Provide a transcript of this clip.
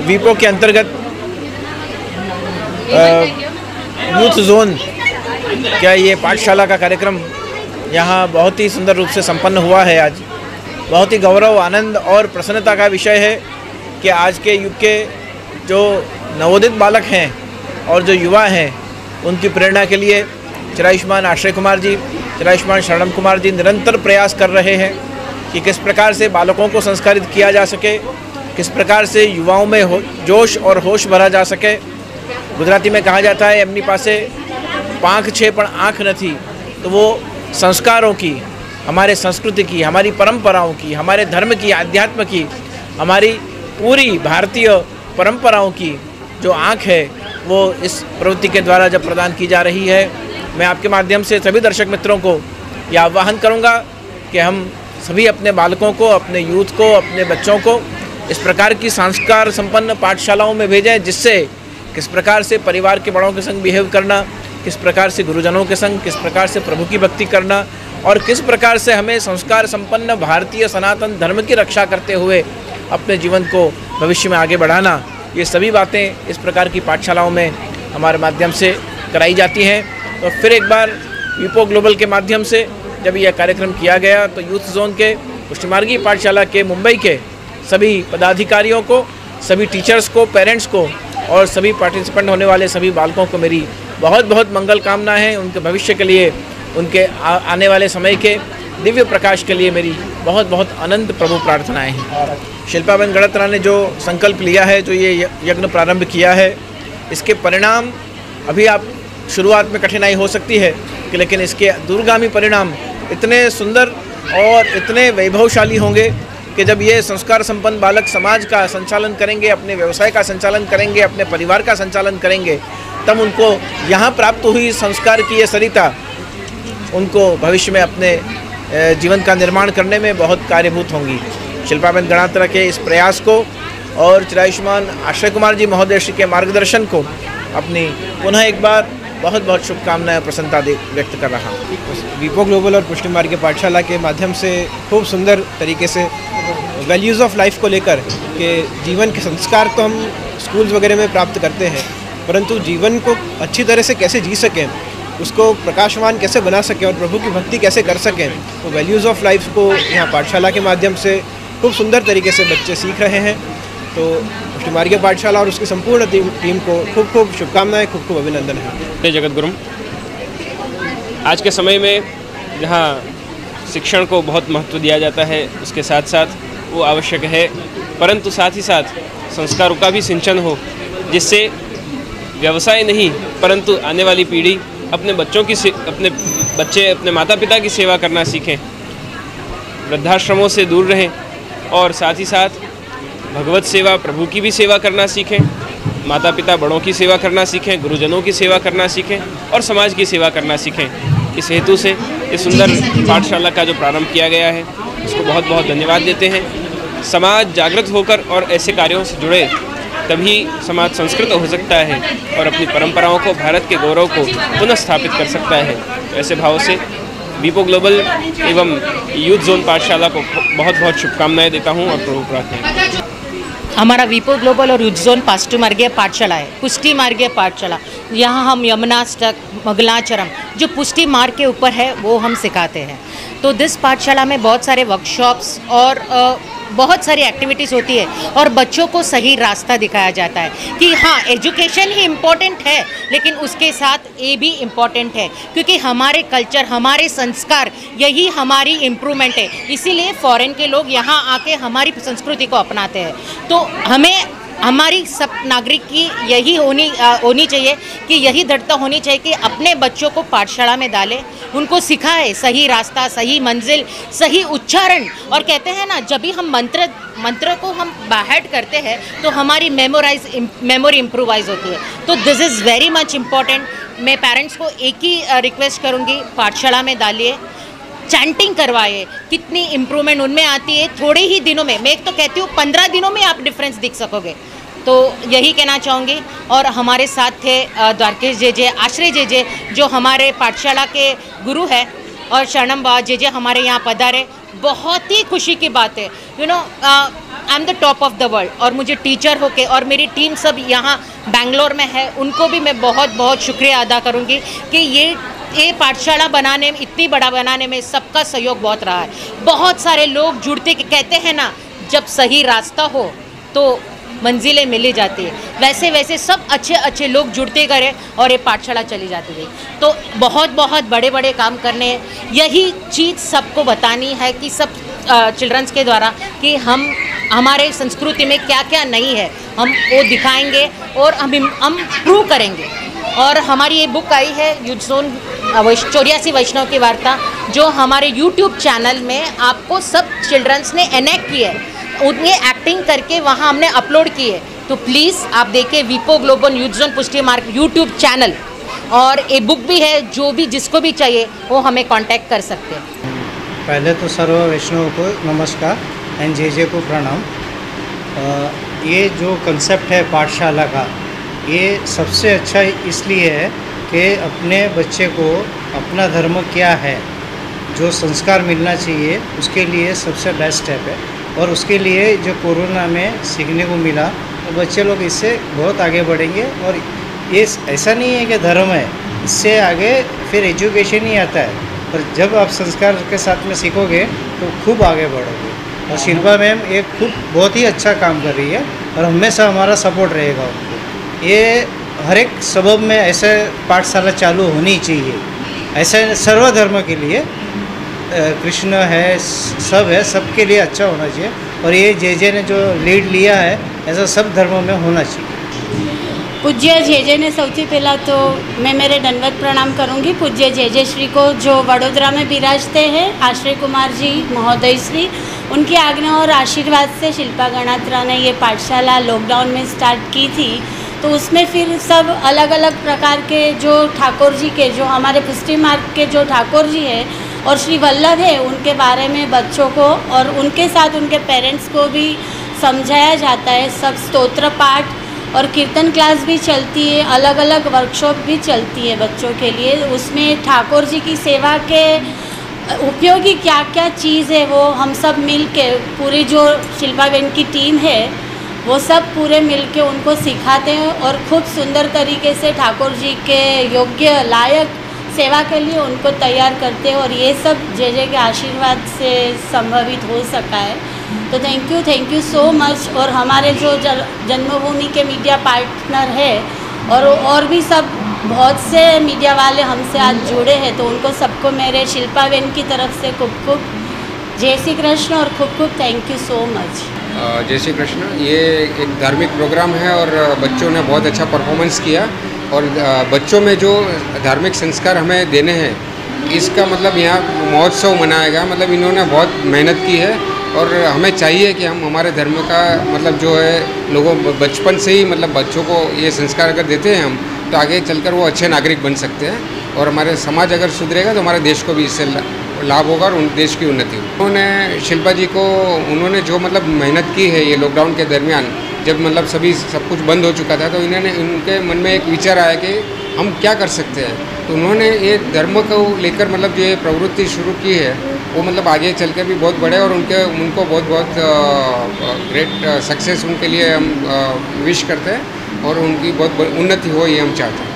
वीपो के अंतर्गत यूथ जोन क्या ये पाठशाला का कार्यक्रम यहाँ बहुत ही सुंदर रूप से संपन्न हुआ है। आज बहुत ही गौरव, आनंद और प्रसन्नता का विषय है कि आज के युग के जो नवोदित बालक हैं और जो युवा हैं उनकी प्रेरणा के लिए चिरायुष्मान आश्रय कुमार जी, चिरायुष्मान शरणम कुमार जी निरंतर प्रयास कर रहे हैं कि किस प्रकार से बालकों को संस्कारित किया जा सके, किस प्रकार से युवाओं में जोश और होश भरा जा सके। गुजराती में कहा जाता है एमनी पासे पाँख छे पण आँख नहीं, तो वो संस्कारों की, हमारे संस्कृति की, हमारी परंपराओं की, हमारे धर्म की, आध्यात्म की, हमारी पूरी भारतीय परंपराओं की जो आँख है वो इस प्रवृत्ति के द्वारा जब प्रदान की जा रही है। मैं आपके माध्यम से सभी दर्शक मित्रों को यह आह्वान करूँगा कि हम सभी अपने बालकों को, अपने यूथ को, अपने बच्चों को इस प्रकार की संस्कार संपन्न पाठशालाओं में भेजें, जिससे किस प्रकार से परिवार के बड़ों के संग बिहेव करना, किस प्रकार से गुरुजनों के संग, किस प्रकार से प्रभु की भक्ति करना और किस प्रकार से हमें संस्कार संपन्न भारतीय सनातन धर्म की रक्षा करते हुए अपने जीवन को भविष्य में आगे बढ़ाना, ये सभी बातें इस प्रकार की पाठशालाओं में हमारे माध्यम से कराई जाती हैं। तो फिर एक बार वीपो ग्लोबल के माध्यम से जब यह कार्यक्रम किया गया तो यूथ जोन के पुष्टिमार्गी पाठशाला के मुंबई के सभी पदाधिकारियों को, सभी टीचर्स को, पेरेंट्स को और सभी पार्टिसिपेंट होने वाले सभी बालकों को मेरी बहुत बहुत मंगल कामनाएं। उनके भविष्य के लिए, उनके आने वाले समय के दिव्य प्रकाश के लिए मेरी बहुत बहुत अनंत प्रभु प्रार्थनाएं हैं। शिल्पाबेन गड़त्रा ने जो संकल्प लिया है, जो ये यज्ञ प्रारंभ किया है, इसके परिणाम अभी आप शुरुआत में कठिनाई हो सकती है कि लेकिन इसके दूरगामी परिणाम इतने सुंदर और इतने वैभवशाली होंगे कि जब ये संस्कार संपन्न बालक समाज का संचालन करेंगे, अपने व्यवसाय का संचालन करेंगे, अपने परिवार का संचालन करेंगे, तब उनको यहाँ प्राप्त हुई संस्कार की ये सरिता उनको भविष्य में अपने जीवन का निर्माण करने में बहुत कार्यभूत होंगी। शिल्पाबेन गणात्रा के इस प्रयास को और चिरायुष्मान आश्रय कुमार जी महोदय श्री के मार्गदर्शन को अपनी पुनः एक बार बहुत बहुत शुभकामनाएं और प्रसन्नता व्यक्त कर रहा हूँ। वीपो ग्लोबल और पुष्टिमार्गी पाठशाला के माध्यम से खूब सुंदर तरीके से वैल्यूज़ ऑफ लाइफ को लेकर के जीवन के संस्कार तो हम स्कूल्स वगैरह में प्राप्त करते हैं, परंतु जीवन को अच्छी तरह से कैसे जी सकें, उसको प्रकाशमान कैसे बना सकें और प्रभु की भक्ति कैसे कर सकें, तो वैल्यूज़ ऑफ लाइफ को यहाँ पाठशाला के माध्यम से खूब सुंदर तरीके से बच्चे सीख रहे हैं। तो पुष्टिमार्गी पाठशाला और उसकी संपूर्ण टीम को खूब खूब शुभकामनाएं, खूब खूब अभिनंदन है। जगत गुरु, आज के समय में जहाँ शिक्षण को बहुत महत्व दिया जाता है, उसके साथ साथ वो आवश्यक है, परंतु साथ ही साथ संस्कारों का भी सिंचन हो, जिससे व्यवसाय नहीं परंतु आने वाली पीढ़ी अपने बच्चे अपने माता पिता की सेवा करना सीखें, वृद्धाश्रमों से दूर रहें और साथ ही साथ भगवत सेवा, प्रभु की भी सेवा करना सीखें, माता पिता बड़ों की सेवा करना सीखें, गुरुजनों की सेवा करना सीखें और समाज की सेवा करना सीखें। इस हेतु से इस सुंदर पाठशाला का जो प्रारंभ किया गया है उसको बहुत बहुत धन्यवाद देते हैं। समाज जागृत होकर और ऐसे कार्यों से जुड़े तभी समाज संस्कृत हो सकता है और अपनी परंपराओं को, भारत के गौरव को पुनः स्थापित कर सकता है। ऐसे भाव से वीपो ग्लोबल एवं यूथ जोन पाठशाला को बहुत बहुत शुभकामनाएं देता हूं और प्रभु प्रार्थना। हमारा वीपो ग्लोबल और यूथ जोन पुष्टिमार्गी पाठशाला है। पुष्टिमार्गी पाठशाला, यहाँ हम यमुनाष्टक, मंगलाचरण जो पुष्टि मार्ग के ऊपर है वो हम सिखाते हैं। तो दिस पाठशाला में बहुत सारे वर्कशॉप्स और बहुत सारी एक्टिविटीज़ होती है और बच्चों को सही रास्ता दिखाया जाता है कि हाँ, एजुकेशन ही इम्पोर्टेंट है लेकिन उसके साथ ये भी इम्पोर्टेंट है, क्योंकि हमारे कल्चर, हमारे संस्कार, यही हमारी इम्प्रूवमेंट है। इसीलिए फॉरेन के लोग यहाँ आके हमारी संस्कृति को अपनाते हैं। तो हमें, हमारी सब नागरिक की यही होनी चाहिए कि यही दृढ़ता होनी चाहिए कि अपने बच्चों को पाठशाला में डालें, उनको सिखाए सही रास्ता, सही मंजिल, सही उच्चारण। और कहते हैं ना, जब भी हम मंत्र को हम बाहर करते हैं तो हमारी मेमोरी इम्प्रूवाइज होती है। तो this is very much important. मैं पेरेंट्स को एक ही रिक्वेस्ट करूँगी, पाठशाला में डालिए, चैंटिंग करवाए, कितनी इम्प्रूवमेंट उनमें आती है थोड़े ही दिनों में। मैं एक तो कहती हूँ 15 दिनों में आप डिफरेंस दिख सकोगे। तो यही कहना चाहूँगी। और हमारे साथ थे द्वारकेश जे, आश्रय जे जो हमारे पाठशाला के गुरु हैं, और शरणम जे हमारे यहाँ पधारे। बहुत ही खुशी की बात है। You know, I am the top of the world, और मुझे टीचर होके और मेरी टीम सब यहाँ बेंगलोर में है, उनको भी मैं बहुत बहुत शुक्रिया अदा करूँगी कि ये पाठशाला बनाने में, इतनी बड़ा बनाने में सबका सहयोग बहुत रहा है। बहुत सारे लोग जुड़ते, कहते हैं ना, जब सही रास्ता हो तो मंजिलें मिली जाती है, वैसे वैसे सब अच्छे अच्छे लोग जुड़ते गए और ये पाठशाला चली जाती गई। तो बहुत बहुत बड़े बड़े काम करने, यही चीज़ सबको बतानी है कि सब चिल्ड्रंस के द्वारा कि हमारे संस्कृति में क्या क्या नहीं है, हम वो दिखाएंगे और हम प्रूव करेंगे। और हमारी ये बुक आई है युद्धजोन 84 वैष्णव की वार्ता, जो हमारे यूट्यूब चैनल में आपको सब चिल्ड्रंस ने एनेक्ट की है, उनके एक्टिंग करके वहाँ हमने अपलोड की है। तो प्लीज़ आप देखिए वीपो ग्लोबल युद्धजोन पुष्टि मार्ग यूट्यूब चैनल, और ये बुक भी है, जो भी जिसको भी चाहिए वो हमें कांटेक्ट कर सकते हैं। पहले तो सर्व वैष्णव को नमस्कार एंड जे को प्रणाम। ये जो कंसेप्ट है पाठशाला का, ये सबसे अच्छा इसलिए है कि अपने बच्चे को अपना धर्म क्या है, जो संस्कार मिलना चाहिए, उसके लिए सबसे बेस्ट स्टेप है। और उसके लिए जो कोरोना में सीखने को मिला, तो बच्चे लोग इससे बहुत आगे बढ़ेंगे। और ये ऐसा नहीं है कि धर्म है, इससे आगे फिर एजुकेशन ही आता है, पर जब आप संस्कार के साथ में सीखोगे तो खूब आगे बढ़ोगे। और शिल्पा मैम एक खूब बहुत ही अच्छा काम कर रही है और हमेशा हमारा सपोर्ट रहेगा उनको। ये हर एक सबब में ऐसे पाठशाला चालू होनी चाहिए, ऐसे सर्वधर्म के लिए, कृष्ण है, सब है, सबके लिए अच्छा होना चाहिए। और ये जे ने जो लीड लिया है, ऐसा सब धर्मों में होना चाहिए। पूज्य जे ने સૌથી પહેલાં तो मैं मेरे दंडवत प्रणाम करूंगी पूज्य जे श्री को, जो वडोदरा में विराजते हैं, आश्रय कुमार जी महोदय श्री, उनकी आज्ञा और आशीर्वाद से शिल्पा गणात्रा ने ये पाठशाला लॉकडाउन में स्टार्ट की थी। तो उसमें फिर सब अलग अलग प्रकार के जो ठाकुर जी के, जो हमारे पुष्टि मार्ग के जो ठाकुर जी है और श्री वल्लभ है, उनके बारे में बच्चों को और उनके साथ उनके पेरेंट्स को भी समझाया जाता है। सब स्तोत्र पाठ और कीर्तन क्लास भी चलती है, अलग अलग वर्कशॉप भी चलती है बच्चों के लिए। उसमें ठाकुर जी की सेवा के उपयोगी क्या क्या चीज़ है, वो हम सब मिल के, पूरी जो शिल्पा बहन की टीम है, वो सब पूरे मिल के उनको सिखाते हैं और खूब सुंदर तरीके से ठाकुर जी के योग्य लायक सेवा के लिए उनको तैयार करते हैं। और ये सब जे के आशीर्वाद से संभवित हो सका है। तो थैंक यू सो मच। और हमारे जो जन्मभूमि के मीडिया पार्टनर है और भी सब बहुत से मीडिया वाले हमसे आज जुड़े हैं, तो उनको सबको मेरे शिल्पा बहन की तरफ से खूब खूब जय श्री कृष्ण और खूब खूब थैंक यू सो मच। जय श्री कृष्ण। ये एक धार्मिक प्रोग्राम है और बच्चों ने बहुत अच्छा परफॉर्मेंस किया। और बच्चों में जो धार्मिक संस्कार हमें देने हैं, इसका मतलब यहाँ महोत्सव मनाएगा, मतलब इन्होंने बहुत मेहनत की है। और हमें चाहिए कि हम हमारे धर्म का मतलब जो है लोगों बचपन से ही, मतलब बच्चों को ये संस्कार अगर देते हैं हम, तो आगे चलकर वो अच्छे नागरिक बन सकते हैं। और हमारे समाज अगर सुधरेगा तो हमारे देश को भी इससे लाभ होगा और देश की उन्नति होगी। उन्होंने शिल्पा जी को, उन्होंने जो मतलब मेहनत की है ये लॉकडाउन के दरमियान, जब मतलब सब कुछ बंद हो चुका था, तो इन्होंने, उनके मन में एक विचार आया कि हम क्या कर सकते हैं। तो उन्होंने ये धर्म को लेकर मतलब जो ये प्रवृत्ति शुरू की है, वो मतलब आगे चलकर भी बहुत बड़े और उनको बहुत बहुत ग्रेट सक्सेस उनके लिए हम विश करते हैं और उनकी बहुत उन्नति हो, ये हम चाहते हैं।